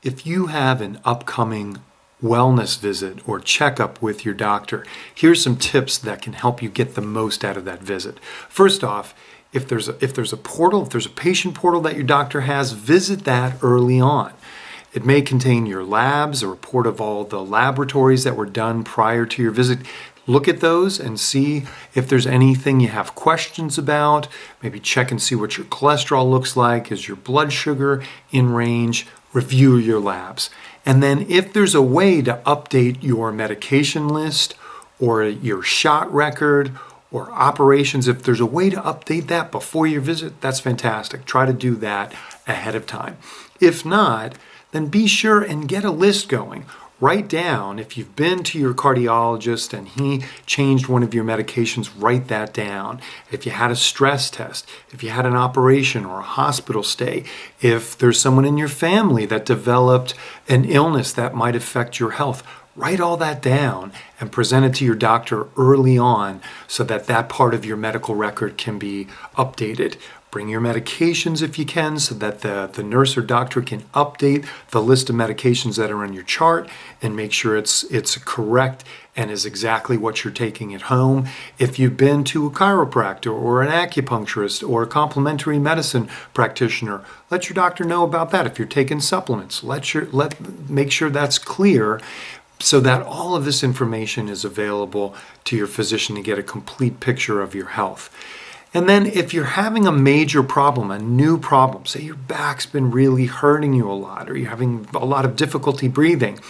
If you have an upcoming wellness visit or checkup with your doctor, here's some tips that can help you get the most out of that visit. First off, if there's a patient portal that your doctor has, visit that early on. It may contain your labs, a report of all the laboratories that were done prior to your visit. Look at those and see if there's anything you have questions about. Maybe check and see what your cholesterol looks like. Is your blood sugar in range? Review your labs. And then if there's a way to update your medication list or your shot record or operations, if there's a way to update that before your visit, that's fantastic. Try to do that ahead of time. If not, then be sure and get a list going. Write down, if you've been to your cardiologist and he changed one of your medications, write that down. If you had a stress test, if you had an operation or a hospital stay, if there's someone in your family that developed an illness that might affect your health, write all that down and present it to your doctor early on so that that part of your medical record can be updated. Bring your medications if you can so that the nurse or doctor can update the list of medications that are on your chart and make sure it's correct and is exactly what you're taking at home. If you've been to a chiropractor or an acupuncturist or a complementary medicine practitioner, let your doctor know about that. If you're taking supplements, make sure that's clear so that all of this information is available to your physician to get a complete picture of your health. And then if you're having a major problem, a new problem, say your back's been really hurting you a lot or you're having a lot of difficulty breathing,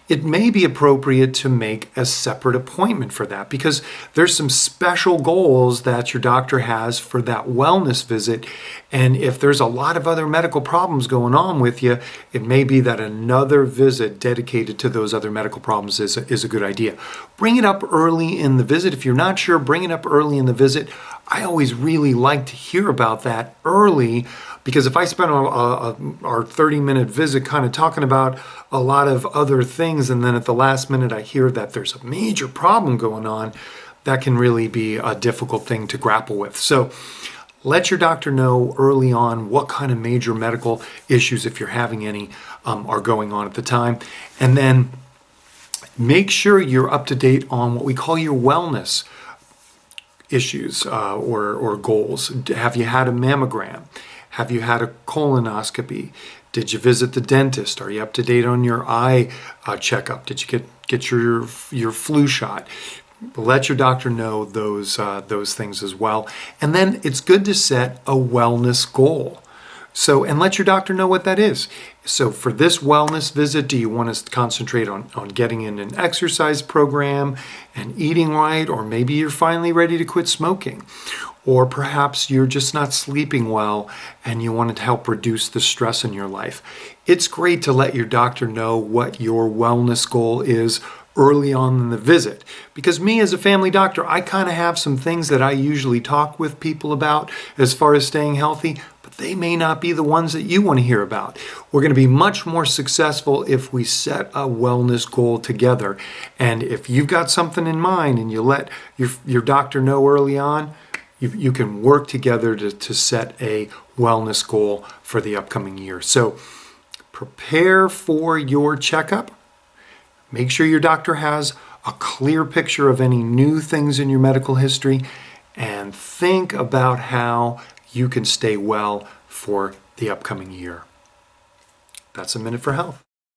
it may be appropriate to make a separate appointment for that because there's some special goals that your doctor has for that wellness visit. And if there's a lot of other medical problems going on with you, it may be that another visit dedicated to those other medical problems is a good idea. Bring it up early in the visit. If you're not sure, bring it up early in the visit. I always really like to hear about that early because if I spend our 30-minute visit kind of talking about a lot of other things and then at the last minute I hear that there's a major problem going on, that can really be a difficult thing to grapple with. So let your doctor know early on what kind of major medical issues, if you're having any, are going on at the time. And then make sure you're up to date on what we call your wellness issues or goals. Have you had a mammogram? Have you had a colonoscopy? Did you visit the dentist? Are you up to date on your eye checkup? Did you get your flu shot? Let your doctor know those things as well. And then it's good to set a wellness goal. And let your doctor know what that is. So for this wellness visit, do you want to concentrate on getting in an exercise program and eating right? Or maybe you're finally ready to quit smoking. Or perhaps you're just not sleeping well and you want to help reduce the stress in your life. It's great to let your doctor know what your wellness goal is early on in the visit. Because me as a family doctor, I kind of have some things that I usually talk with people about as far as staying healthy, but they may not be the ones that you want to hear about. We're going to be much more successful if we set a wellness goal together. And if you've got something in mind and you let your doctor know early on, you can work together to set a wellness goal for the upcoming year. So prepare for your checkup. Make sure your doctor has a clear picture of any new things in your medical history and think about how you can stay well for the upcoming year. That's a Minute for Health.